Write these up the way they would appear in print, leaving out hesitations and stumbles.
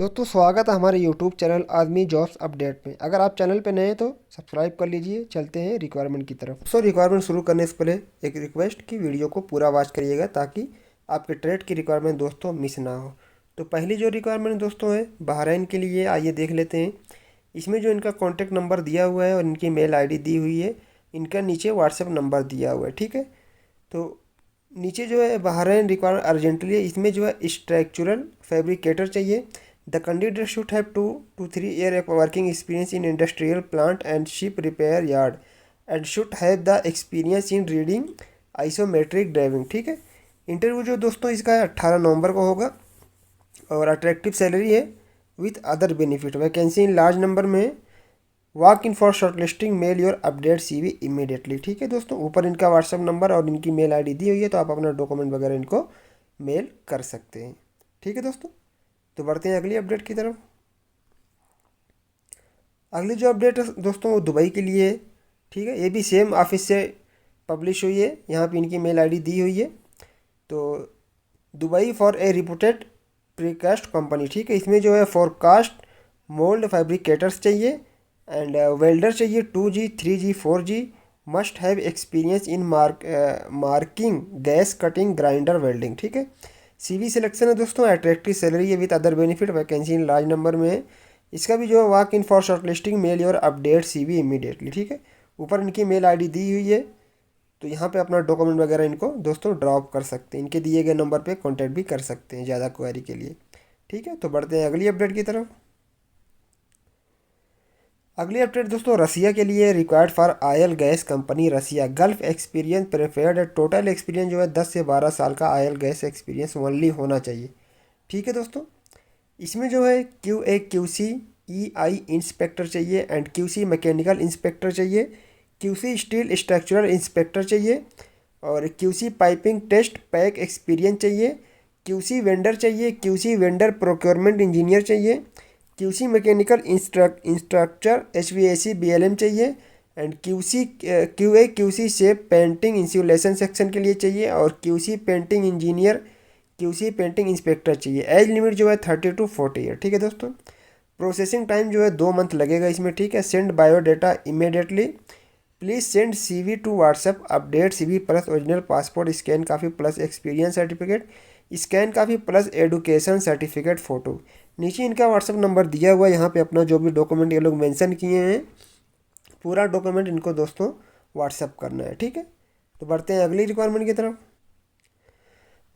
दोस्तों स्वागत है हमारे यूट्यूब चैनल आदमी जॉब्स अपडेट में। अगर आप चैनल पे नए हैं तो सब्सक्राइब कर लीजिए। चलते हैं रिक्वायरमेंट की तरफ। रिक्वायरमेंट शुरू करने से पहले एक रिक्वेस्ट कि वीडियो को पूरा वॉच करिएगा ताकि आपके ट्रेड की रिक्वायरमेंट दोस्तों मिस ना हो। तो पहली जो रिक्वायरमेंट दोस्तों है बहरीन के लिए, आइए देख लेते हैं। इसमें जो इनका कॉन्टैक्ट नंबर दिया हुआ है और इनकी मेल ID दी हुई है, इनका नीचे व्हाट्सएप नंबर दिया हुआ है, ठीक है। तो नीचे जो है बहरीन रिक्वायरमेंट अर्जेंटली है। इसमें जो है स्ट्रक्चरल फैब्रिकेटर चाहिए। The candidate should have 2 to 3 year working experience in industrial plant and ship repair yard and should have the experience in reading isometric driving, ठीक है। इंटरव्यू जो दोस्तों इसका है 18 नवंबर को होगा और अट्रैक्टिव सैलरी है with other benefit. Vacancy in large number में। Walk in for short listing, mail your update CV immediately, ठीक है दोस्तों। ऊपर इनका व्हाट्सएप नंबर और इनकी मेल ID दी हुई है, तो आप अपना डॉक्यूमेंट वगैरह इनको मेल कर सकते हैं, ठीक है दोस्तों। तो बढ़ते हैं अगली अपडेट की तरफ। अगली जो अपडेट है दोस्तों वो दुबई के लिए है, ठीक है। ये भी सेम ऑफिस से पब्लिश हुई है। यहाँ पे इनकी मेल ID दी हुई है। तो Dubai for a reputed precast company, ठीक है। इसमें जो है फोरकास्ट मोल्ड फैब्रिकेटर्स चाहिए एंड वेल्डर चाहिए 2G 3G 4G। Must have experience in marking gas cutting grinder welding, ठीक है। CV सिलेक्शन है दोस्तों। अट्रैक्टिव सैलरी है with other benefit. Vacancy in large number में है। इसका भी जो है walk in for short listing, mail your update CV immediately, ठीक है। ऊपर इनकी मेल ID दी हुई है। तो यहाँ पे अपना डॉक्यूमेंट वगैरह इनको दोस्तों ड्रॉप कर सकते हैं। इनके दिए गए नंबर पे कांटेक्ट भी कर सकते हैं ज़्यादा क्वेरी के लिए, ठीक है। तो बढ़ते हैं अगली अपडेट की तरफ। अगली अपडेट दोस्तों रसिया के लिए required for oil gas company Russia, Gulf experience preferred है। टोटल एक्सपीरियंस जो है 10 से 12 साल का ऑयल गैस एक्सपीरियंस ओनली होना चाहिए, ठीक है दोस्तों। इसमें जो है QA/QC EI इंस्पेक्टर चाहिए एंड QC मैकेनिकल इंस्पेक्टर चाहिए। QC स्टील स्ट्रक्चरल इंस्पेक्टर चाहिए और QC piping test pack experience चाहिए। QC वेंडर चाहिए। QC वेंडर प्रोक्योरमेंट इंजीनियर चाहिए। QC mechanical instructor HVAC BLM चाहिए and QA/QC shape painting insulation section के लिए चाहिए और QC painting engineer QC painting inspector चाहिए। एज लिमिट जो है 30 to 40 ईयर, ठीक है दोस्तों। प्रोसेसिंग टाइम जो है 2 मंथ लगेगा इसमें, ठीक है। Send biodata immediately. Please send CV to WhatsApp update CV plus original passport scan copy plus experience certificate scan copy plus education certificate photo. नीचे इनका व्हाट्सएप नंबर दिया हुआ है। यहाँ पे अपना जो भी डॉक्यूमेंट ये लोग मेंशन किए हैं पूरा डॉक्यूमेंट इनको दोस्तों व्हाट्सएप करना है, ठीक है। तो बढ़ते हैं अगली रिक्वायरमेंट की तरफ।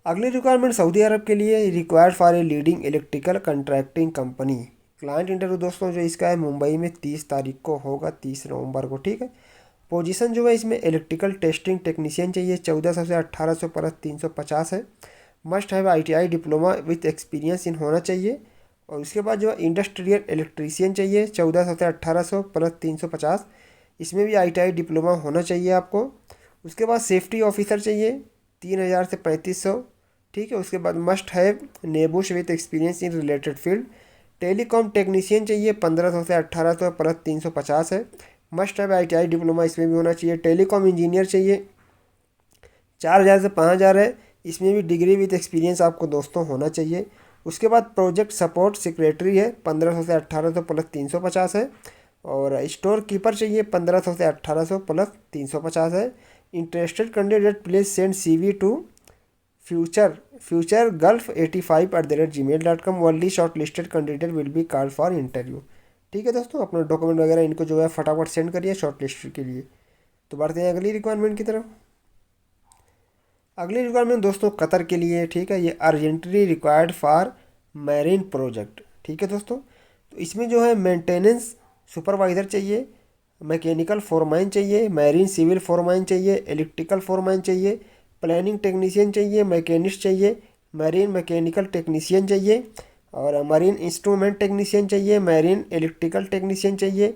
अगली रिक्वायरमेंट सऊदी अरब के लिए required for a leading electrical contracting company. Client interview दोस्तों जो इसका है मुंबई में 30 तारीख को होगा, 30 नवंबर को, ठीक है। पोजीशन जो है इसमें इलेक्ट्रिकल टेस्टिंग टेक्नीशियन चाहिए। 1400 से 1800 प्लस 350 है। Must have ITI diploma with experience इन होना चाहिए। और उसके बाद जो है इंडस्ट्रियल इलेक्ट्रीशियन चाहिए। 1400 से 1800 प्लस 350। इसमें भी ITI डिप्लोमा होना चाहिए आपको। उसके बाद सेफ्टी ऑफिसर चाहिए 3000 से 3500, ठीक है। उसके बाद मस्ट हैव नेबुश with experience in related field. Telecom technician चाहिए 1500 से 1800 प्लस 350 है। मस्ट हैव ITI डिप्लोमा इसमें भी होना चाहिए। टेलीकॉम इंजीनियर चाहिए 4000 से 5000 है। इसमें भी डिग्री विथ एक्सपीरियंस आपको दोस्तों होना चाहिए। उसके बाद प्रोजेक्ट सपोर्ट सेक्रेटरी है 1500 से 1800 प्लस 350 है। और स्टोर कीपर चाहिए 1500 से 1800 प्लस 350 है। Interested candidate please send CV to future Gulf 85@gmail.com। Only short listed candidate will be called for interview, ठीक है दोस्तों। अपना डॉक्यूमेंट वगैरह इनको जो है फटाफट सेंड करिए शॉर्ट लिस्ट के लिए। तो बढ़ते हैं अगली रिक्वायरमेंट की तरफ। अगली रिक्वायरमेंट दोस्तों कतर के लिए, ठीक है। ये urgently required for marine project, ठीक है दोस्तों। तो इसमें जो है मेंटेनेंस सुपरवाइज़र चाहिए। मैकेनिकल फोरमैन चाहिए। मैरीन सिविल फोरमैन चाहिए। इलेक्ट्रिकल फोरमैन चाहिए। प्लानिंग टेक्नीशियन चाहिए। मैकेनिस्ट चाहिए। मैरीन मैकेनिकल टेक्नीशियन चाहिए और मरीन इंस्ट्रूमेंट टेक्नीशियन चाहिए। मैरीन इलेक्ट्रिकल टेक्नीशियन चाहिए।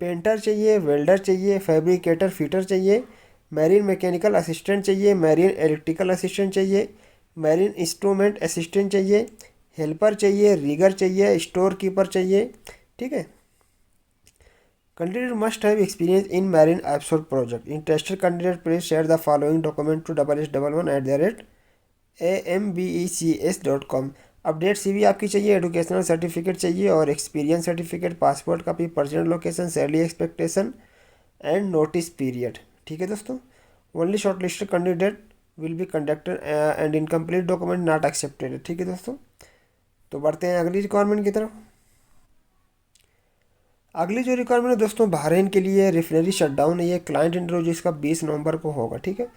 पेंटर चाहिए। वेल्डर चाहिए। फैब्रिकेटर फिटर चाहिए। मैरीन मैकेनिकल असिस्टेंट चाहिए। मैरीन इलेक्ट्रिकल असिस्टेंट चाहिए। मैरीन इंस्ट्रूमेंट असिस्टेंट चाहिए। हेल्पर चाहिए। रिगर चाहिए। स्टोर कीपर चाहिए, ठीक है। Candidate must have experience in marine offshore project. Interested candidate please share the following document to 1111@ambecs.com। Update CV आपकी चाहिए, एडुकेशनल सर्टिफिकेट चाहिए और experience certificate, passport copy, present location, salary expectation and notice period. ठीक है दोस्तों। Only short listed candidate will be conducted and incomplete document not accepted. ठीक है दोस्तों। तो बढ़ते हैं अगली रिक्वायरमेंट की तरफ। अगली जो रिक्वायरमेंट है दोस्तों बहरीन के लिए रिफाइनरी शटडाउन है, ये क्लाइंट इंटरव्यू जो इसका 20 नवंबर को होगा। ठीक है।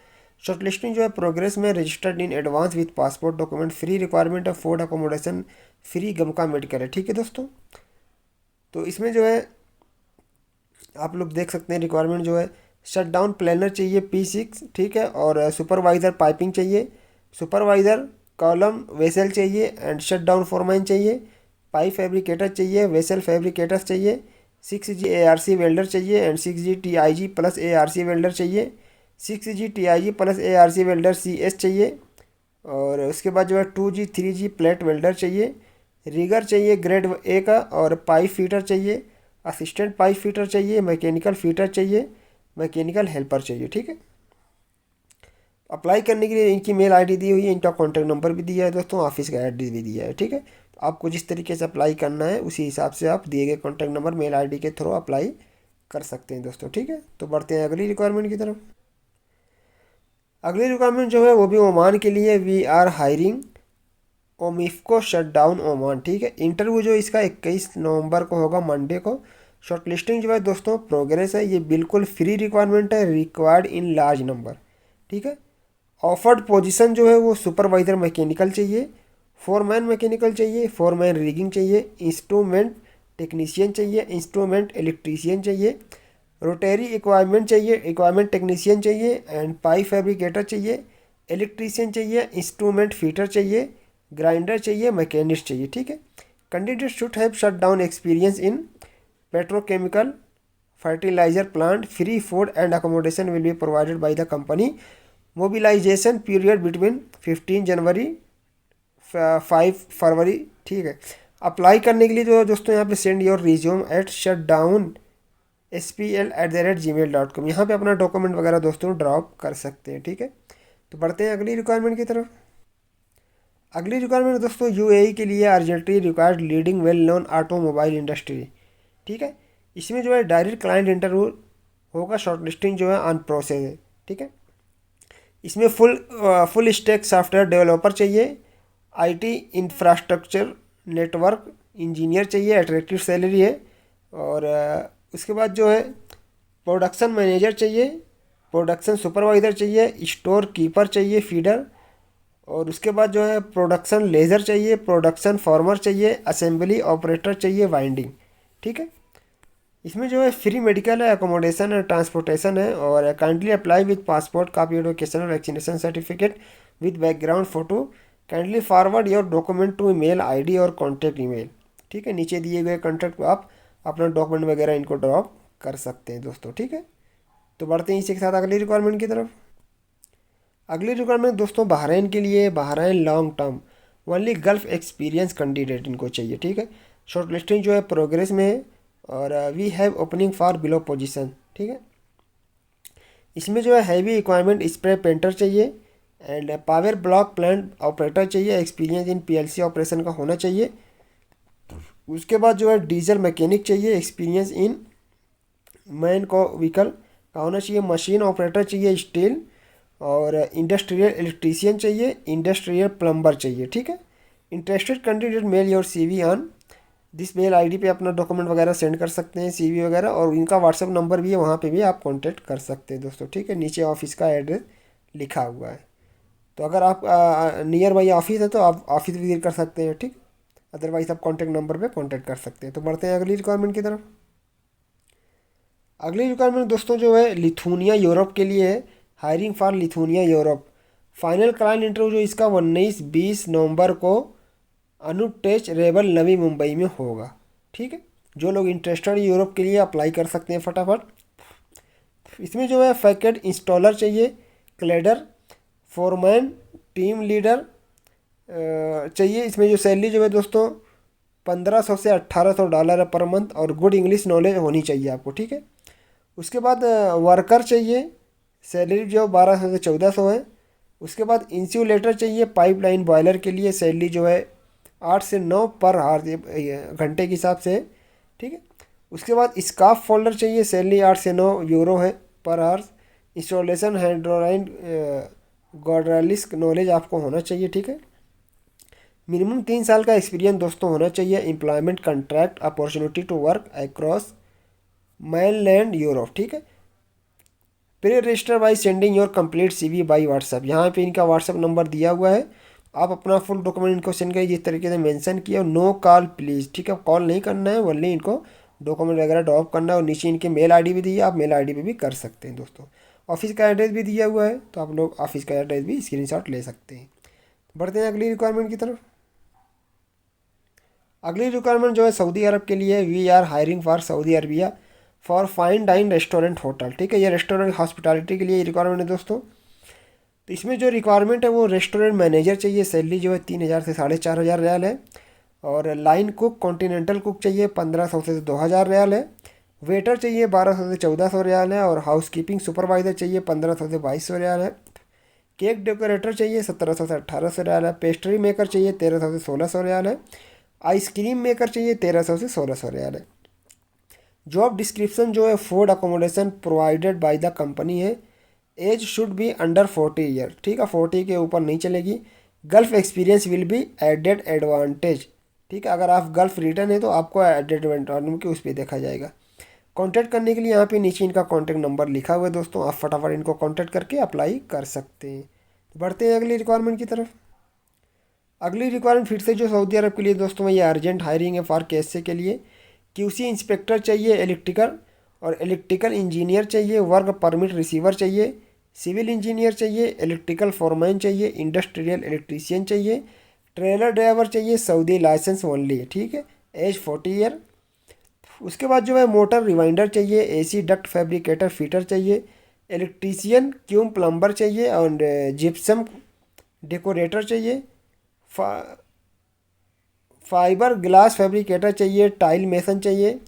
शॉर्टलिस्टिंग जो है प्रोग्रेस में, registered in advance with passport document, free requirement है, फूड अकोमोडेशन फ्री, गमका मेडिकल है। ठीक है दोस्तों। तो इसमें जो है आप लोग देख सकते हैं रिक्वायरमेंट जो है, शटडाउन प्लानर चाहिए P6। ठीक है। और सुपरवाइज़र पाइपिंग चाहिए, सुपरवाइज़र कॉलम वेसल चाहिए एंड शटडाउन फोरमैन चाहिए, पाइप फैब्रिकेटर चाहिए, वेसल फैब्रिकेटर्स चाहिए, 6G ARC वेल्डर चाहिए and 6G TIG plus ARC welder चाहिए, 6G TIG plus ARC welder CS चाहिए। और उसके बाद जो है 2G 3G प्लेट वेल्डर चाहिए, रिगर चाहिए ग्रेड A का, और पाइप फीटर चाहिए, असिस्टेंट पाइप फीटर चाहिए, मैकेनिकल फीटर चाहिए, मैकेनिकल हेल्पर चाहिए। ठीक है। अप्लाई करने के लिए इनकी मेल आईडी दी हुई है, इनका कॉन्टैक्ट नंबर भी दिया है दोस्तों, ऑफिस का एड्रेस भी दिया है। ठीक है। तो आपको जिस तरीके से अप्लाई करना है उसी हिसाब से आप दिए गए कॉन्टैक्ट नंबर मेल आईडी के थ्रू अप्लाई कर सकते हैं दोस्तों। ठीक है। तो बढ़ते हैं अगली रिक्वायरमेंट की तरफ। अगली रिक्वायरमेंट जो है वो भी ओमान के लिए, we are hiring OMIFCO shutdown Oman. ठीक है। इंटरव्यू जो इसका 21 नवंबर को होगा, मंडे को। शॉर्ट लिस्टिंग जो है दोस्तों प्रोग्रेस है, ये बिल्कुल फ्री रिक्वायरमेंट है, रिक्वायर्ड इन लार्ज नंबर। ठीक है। ऑफर्ड पोजीशन जो है वो सुपरवाइज़र मैकेनिकल चाहिए, फोरमैन मैकेनिकल चाहिए, फोरमैन रिगिंग चाहिए, इंस्ट्रूमेंट टेक्नीशियन चाहिए, इंस्ट्रूमेंट इलेक्ट्रीशियन चाहिए, रोटरी इक्वायरमेंट चाहिए, इक्वायरमेंट टेक्नीशियन चाहिए एंड पाइप फैब्रिकेटर चाहिए, इलेक्ट्रीशियन चाहिए, इंस्ट्रूमेंट फीटर चाहिए, ग्राइंडर चाहिए, मैकेनिस्ट चाहिए। ठीक है। Candidate should have shut down experience in petrochemical fertiliser plant, free food and accommodation will be provided by the company, mobilisation period between 15 January 5 February. ठीक है। Apply करने के लिए जो दोस्तों यहाँ पे send your resume at shutdown spl@gmail.com, यहाँ पे अपना डॉक्यूमेंट वगैरह दोस्तों ड्रॉप कर सकते हैं। ठीक है। तो बढ़ते हैं अगली रिक्वायरमेंट की तरफ। अगली रिक्वायरमेंट दोस्तों यूएई के लिए, urgently required leading well known automobile industry. ठीक है। इसमें जो है डायरेक्ट क्लाइंट इंटरव्यू होगा, शॉर्ट लिस्टिंग जो है ऑन प्रोसेस है। ठीक है। इसमें फुल स्टैक सॉफ्टवेयर डेवलपर चाहिए, आईटी इंफ्रास्ट्रक्चर नेटवर्क इंजीनियर चाहिए, अट्रैक्टिव सैलरी है। और उसके बाद जो है प्रोडक्शन मैनेजर चाहिए, प्रोडक्शन सुपरवाइज़र चाहिए, स्टोर कीपर चाहिए, फीडर। और उसके बाद जो है प्रोडक्शन लेज़र चाहिए, प्रोडक्शन फार्मर चाहिए, असेंबली ऑपरेटर चाहिए, वाइंडिंग। ठीक है। इसमें जो है फ्री मेडिकल है, अकोमोडेशन है, ट्रांसपोर्टेशन है। और kindly apply with passport copy, education, vaccination certificate with background photo, kindly forward your document to email ID और कॉन्टैक्ट ईमेल। ठीक है। नीचे दिए गए कॉन्टैक्ट को आप अपना डॉक्यूमेंट वगैरह इनको ड्रॉप कर सकते हैं दोस्तों। ठीक है। तो बढ़ते हैं इसी के साथ अगली रिक्वायरमेंट की तरफ। अगली रिक्वायरमेंट दोस्तों बहरीन के लिए, Bahrain long term only gulf experience candidate इनको चाहिए। ठीक है। शॉर्ट लिस्टिंग जो है प्रोग्रेस में है और we have opening for below position. ठीक है। इसमें जो है हैवी इक्वायरमेंट स्प्रे पेंटर चाहिए and power block plant operator चाहिए, एक्सपीरियंस इन पीएलसी ऑपरेशन का होना चाहिए। उसके बाद जो है डीजल मैकेनिक चाहिए, एक्सपीरियंस इन मैन को व्हीकल का होना चाहिए, मशीन ऑपरेटर चाहिए स्टील, और इंडस्ट्रियल इलेक्ट्रीशियन चाहिए, इंडस्ट्रियल प्लम्बर चाहिए। ठीक है। Interested candidate mail your CV on this mail ID पे अपना डॉक्यूमेंट वगैरह सेंड कर सकते हैं, सीवी वगैरह, और इनका व्हाट्सअप नंबर भी है, वहाँ पे भी आप कांटेक्ट कर सकते हैं दोस्तों। ठीक है। नीचे ऑफिस का एड्रेस लिखा हुआ है, तो अगर आप नियर बाई ऑफिस है तो आप ऑफिस विजिट कर सकते हैं। ठीक। अदरवाइज आप कॉन्टैक्ट नंबर पे कांटेक्ट कर सकते हैं। तो बढ़ते हैं अगली रिक्वायरमेंट की तरफ। अगली रिक्वायरमेंट दोस्तों जो है लिथुनिया यूरोप के लिए है, hiring for Lithuania Europe. Final client interview जो इसका 19-20 नवंबर को अनुटेच रेबल नवी मुंबई में होगा। ठीक है। जो लोग इंटरेस्टेड यूरोप के लिए अप्लाई कर सकते हैं फटाफट। इसमें जो है फैकेट इंस्टॉलर चाहिए, क्लेडर, फोरमैन, टीम लीडर चाहिए। इसमें जो सैलरी जो है दोस्तों 1500 से $1800 है पर मंथ, और गुड इंग्लिश नॉलेज होनी चाहिए आपको। ठीक है। उसके बाद वर्कर चाहिए, सैलरी जो 1200 से 1400 है। उसके बाद इंसुलेटर चाहिए, पाइपलाइन बॉयलर के लिए सैलरी जो है 8 से 9 पर आवर घंटे के हिसाब से है, ठीक है। उसके बाद स्काफ फोल्डर चाहिए, सैलरी 8 से 9 यूरो है पर आवर। इंस्टॉलेशन हैंड्रोलाइन गॉड्रालिस्क नॉलेज आपको होना चाहिए, ठीक है। मिनिमम 3 साल का एक्सपीरियंस दोस्तों होना चाहिए। Employment contract opportunity to work across mainland Europe, ठीक है। Pre register by sending your complete CV by WhatsApp. यहाँ पे इनका व्हाट्सएप नंबर दिया हुआ है, आप अपना फुल डॉक्यूमेंट इनको सेंड करिए जिस तरीके से मेंशन किया। नो कॉल प्लीज़, ठीक है, कॉल नहीं करना है, ओनली इनको डॉक्यूमेंट वगैरह ड्रॉप करना है। और नीचे इनके मेल आईडी भी दी है, आप मेल आईडी पे भी कर सकते हैं दोस्तों। ऑफिस का एड्रेस भी दिया हुआ है, तो आप लोग ऑफिस का एड्रेस भी स्क्रीनशॉट ले सकते हैं। बढ़ते हैं अगली रिक्वायरमेंट की तरफ। अगली रिक्वायरमेंट जो है सऊदी अरब के लिए, we are hiring for Saudi Arabia for fine dine restaurant hotel, ठीक है। ये रेस्टोरेंट हॉस्पिटैलिटी के लिए रिक्वायरमेंट है दोस्तों। तो इसमें जो रिक्वायरमेंट है वो रेस्टोरेंट मैनेजर चाहिए, सैलरी जो है 3,000 से 4,500 रियाल है। और लाइन कुक कॉन्टिनेंटल कुक चाहिए 1,500 से 2,000 रियाल है। वेटर चाहिए 1,200 से 1,400 रियाल है। और हाउस कीपिंग सुपरवाइज़र चाहिए 1,500 से 2,200 रियाल है। केक डेकोरेटर चाहिए 1,700 से 1,800 रियाल है। पेस्ट्री मेकर चाहिए 1,300 से 1,600 रियाल है। आइसक्रीम मेकर चाहिए 1,300 से 1,600 रियाल है। जॉब डिस्क्रिप्शन जो है food accommodation provided by the company है। Age should be under 40 year, ठीक है, 40 के ऊपर नहीं चलेगी। Gulf experience will be added advantage, ठीक है। अगर आप गल्फ रिटर्न है तो आपको एडेड एडवांटेज के उस पर देखा जाएगा। कॉन्टैक्ट करने के लिए यहाँ पे नीचे इनका कॉन्टैक्ट नंबर लिखा हुआ है दोस्तों, आप फटाफट इनको कॉन्टैक्ट करके अप्लाई कर सकते हैं। बढ़ते हैं अगली रिक्वायरमेंट की तरफ। अगली रिक्वायरमेंट फिर से जो सऊदी अरब के लिए दोस्तों ये अर्जेंट हायरिंग है फॉर केएसए के लिए। क्यूसी इंस्पेक्टर चाहिए इलेक्ट्रिकल, और इलेक्ट्रिकल इंजीनियर चाहिए। वर्क परमिट रिसीवर चाहिए। सिविल इंजीनियर चाहिए। इलेक्ट्रिकल फोरमैन चाहिए। इंडस्ट्रियल इलेक्ट्रीशियन चाहिए। ट्रेलर ड्राइवर चाहिए, सऊदी लाइसेंस ओनली, ठीक है। Age 40 year. उसके बाद जो है मोटर रिवाइंडर चाहिए। एसी डक्ट फैब्रिकेटर फिटर चाहिए। इलेक्ट्रीशियन क्यूम प्लम्बर चाहिए। और जिप्सम डेकोरेटर चाहिए। फाइबर ग्लास फैब्रिकेटर चाहिए। टाइल मेसन चाहिए।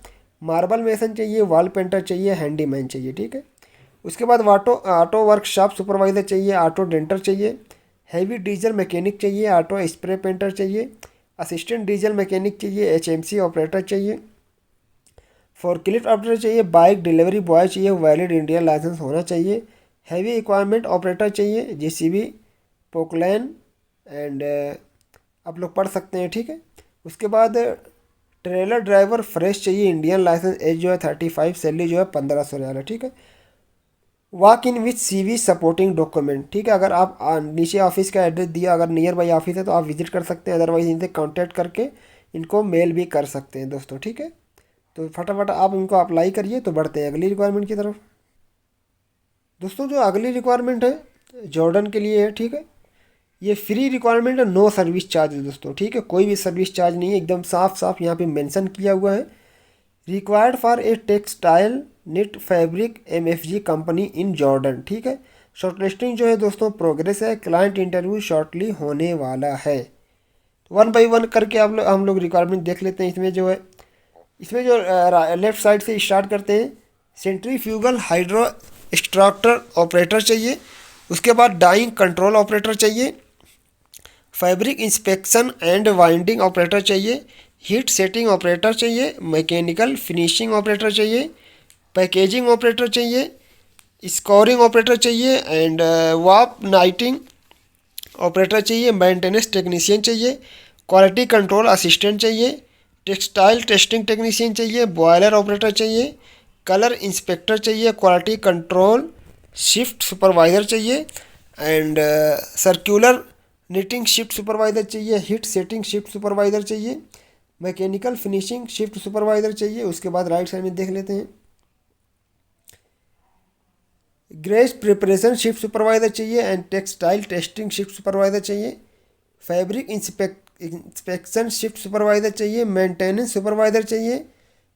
मार्बल मेसन चाहिए। वॉल पेंटर चाहिए। हैंडीमैन चाहिए, ठीक है। उसके बाद ऑटो वर्कशॉप सुपरवाइज़र चाहिए। ऑटो डेंटर चाहिए। हैवी डीजल मैकेनिक चाहिए। ऑटो स्प्रे पेंटर चाहिए। असिस्टेंट डीजल मैकेनिक चाहिए। एचएमसी ऑपरेटर चाहिए। फोर्कलिफ्ट ऑपरेटर चाहिए। बाइक डिलीवरी बॉय चाहिए, वैलिड इंडियन लाइसेंस होना चाहिए। हैवी इक्वापमेंट ऑपरेटर चाहिए, जेसीबी, पोकलैन एंड आप लोग पढ़ सकते हैं, ठीक है। उसके बाद ट्रेलर ड्राइवर फ्रेश चाहिए, इंडियन लाइसेंस। एज जो है 35, सैलरी जो है 1,500 रियाल है, ठीक है। Walk in with CV supporting document, ठीक है। अगर आप नीचे ऑफिस का एड्रेस दिया, अगर नियर बाई ऑफिस है तो आप विजिट कर सकते हैं, अदरवाइज इनसे कांटेक्ट करके इनको मेल भी कर सकते हैं दोस्तों, ठीक है। तो फटाफट आप इनको अप्लाई करिए। तो बढ़ते हैं अगली रिक्वायरमेंट की तरफ। दोस्तों जो अगली रिक्वायरमेंट है जॉर्डन के लिए है, ठीक है। ये फ्री रिक्वायरमेंट है, नो सर्विस चार्ज है दोस्तों, ठीक है। कोई भी सर्विस चार्ज नहीं है, एकदम साफ साफ यहाँ पे मेंशन किया हुआ है। Required for a textile knit fabric MFG company in Jordan, ठीक है। शॉर्टलिस्टिंग जो है दोस्तों प्रोग्रेस है। क्लाइंट इंटरव्यू शॉर्टली होने वाला है। वन बाई वन करके हम लोग रिक्वायरमेंट देख लेते हैं। इसमें जो लेफ्ट साइड से स्टार्ट करते हैं, सेंट्रीफ्यूगल हाइड्रो एक्सट्रैक्टर ऑपरेटर चाहिए। उसके बाद डाइंग कंट्रोल ऑपरेटर चाहिए। Fabric inspection and winding operator चाहिए। हीट सेटिंग ऑपरेटर चाहिए। मैकेनिकल फिनिशिंग ऑपरेटर चाहिए। पैकेजिंग ऑपरेटर चाहिए। स्कोरिंग ऑपरेटर चाहिए एंड वाप नाइटिंग ऑपरेटर चाहिए। मेंटेनेंस टेक्नीशियन चाहिए। क्वालिटी कंट्रोल असिस्टेंट चाहिए। टेक्सटाइल टेस्टिंग टेक्नीशियन चाहिए। बॉयलर ऑपरेटर चाहिए। कलर इंस्पेक्टर चाहिए। क्वालिटी कंट्रोल शिफ्ट सुपरवाइज़र चाहिए and circular knitting shift supervisor चाहिए। हीट सेटिंग शिफ्ट सुपरवाइज़र चाहिए। मैकेनिकल फिनिशिंग शिफ्ट सुपरवाइज़र चाहिए। उसके बाद राइट साइड में देख लेते हैं, ग्रेस प्रिपरेशन शिफ्ट सुपरवाइज़र चाहिए and textile testing shift supervisor चाहिए। फैब्रिक इंस्पेक्शन शिफ्ट सुपरवाइज़र चाहिए। मेंटेनेंस सुपरवाइज़र चाहिए।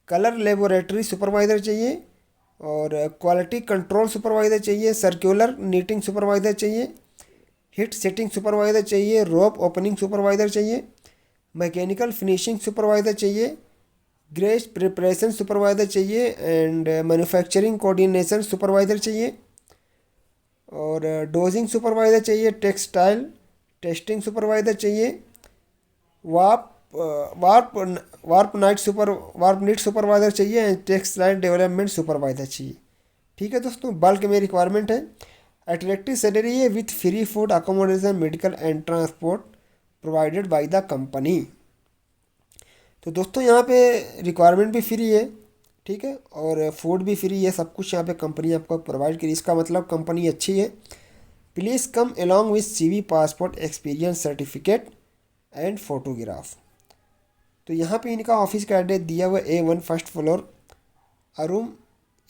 कलर लेबोरेटरी सुपरवाइज़र चाहिए और क्वालिटी कंट्रोल सुपरवाइज़र चाहिए। सर्कुलर नीटिंग सुपरवाइज़र चाहिए। हीट सेटिंग सुपरवाइज़र चाहिए। रोप ओपनिंग सुपरवाइज़र चाहिए। मैकेनिकल फिनिशिंग सुपरवाइज़र चाहिए। ग्रेस प्रिपरेशन सुपरवाइज़र चाहिए एंड मैन्युफैक्चरिंग कोऑर्डिनेशन सुपरवाइज़र चाहिए और डोजिंग सुपरवाइज़र चाहिए। टेक्सटाइल टेस्टिंग सुपरवाइज़र चाहिए। Warp warp warp knit supervisor चाहिए एंड टेक्सटाइल डेवलपमेंट सुपरवाइज़र चाहिए। ठीक है दोस्तों, बल्क में रिक्वायरमेंट है। अट्रैक्टिव सैलरी है with free food accommodation medical and transport provided by the company. तो दोस्तों यहाँ पे रिक्वायरमेंट भी फ्री है, ठीक है, और फूड भी फ्री है, सब कुछ यहाँ पे कंपनी आपको प्रोवाइड करी। इसका मतलब कंपनी अच्छी है। Please come along with CV, passport, experience certificate and photograph. तो यहाँ पे इनका ऑफिस का एड्रेस दिया हुआ A1 first floor, Arum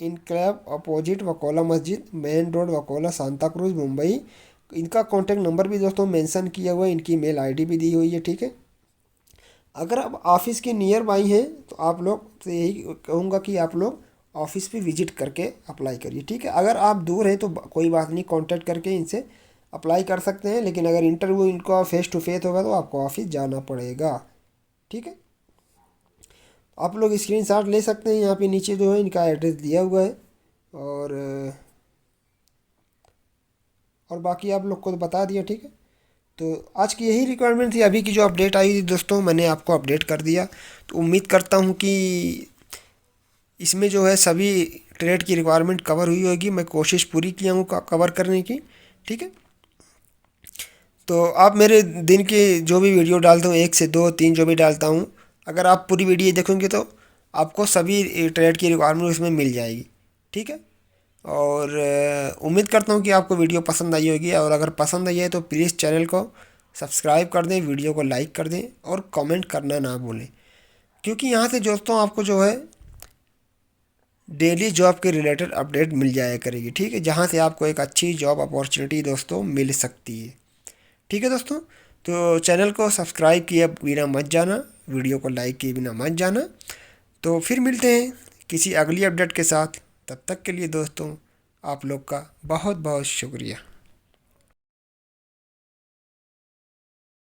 enclave opposite Vakola Masjid, main road Vakola, Santa Cruz, Mumbai. इनका कॉन्टैक्ट नंबर भी दोस्तों मेंशन किया हुआ है, इनकी मेल ID भी दी हुई है। ठीक है, अगर आप ऑफिस के नियर बाई हैं तो आप लोग तो यही कहूँगा कि आप लोग ऑफिस पे विजिट करके अप्लाई करिए। ठीक है, अगर आप दूर हैं तो कोई बात नहीं, कांटेक्ट करके इनसे अप्लाई कर सकते हैं, लेकिन अगर इंटरव्यू इनका फेस टू फेस होगा तो आपको ऑफिस जाना पड़ेगा। ठीक है, आप लोग स्क्रीनशॉट ले सकते हैं, यहाँ पे नीचे जो है इनका एड्रेस दिया हुआ है। और बाकी आप लोग को तो बता दिया। ठीक है, तो आज की यही रिक्वायरमेंट थी। अभी की जो अपडेट आई थी दोस्तों मैंने आपको अपडेट कर दिया। तो उम्मीद करता हूँ कि इसमें जो है सभी ट्रेड की रिक्वायरमेंट कवर हुई होगी। मैं कोशिश पूरी किया हूँ कवर करने की। ठीक है, तो आप मेरे दिन की जो भी वीडियो डालता हूँ, 1 से 2 3 जो भी डालता हूँ, अगर आप पूरी वीडियो देखोगे तो आपको सभी ट्रेड की रिक्वायरमेंट उसमें मिल जाएगी। ठीक है, और उम्मीद करता हूँ कि आपको वीडियो पसंद आई होगी, और अगर पसंद आई है तो प्लीज़ चैनल को सब्सक्राइब कर दें, वीडियो को लाइक कर दें और कमेंट करना ना भूलें, क्योंकि यहाँ से दोस्तों आपको जो है डेली जॉब के रिलेटेड अपडेट मिल जाया करेगी। ठीक है, जहाँ से आपको एक अच्छी जॉब अपॉर्चुनिटी दोस्तों मिल सकती है। ठीक है दोस्तों, तो चैनल को सब्सक्राइब किए बिना मत जाना, वीडियो को लाइक किए बिना मत जाना। तो फिर मिलते हैं किसी अगली अपडेट के साथ। तब तक के लिए दोस्तों आप लोग का बहुत बहुत शुक्रिया।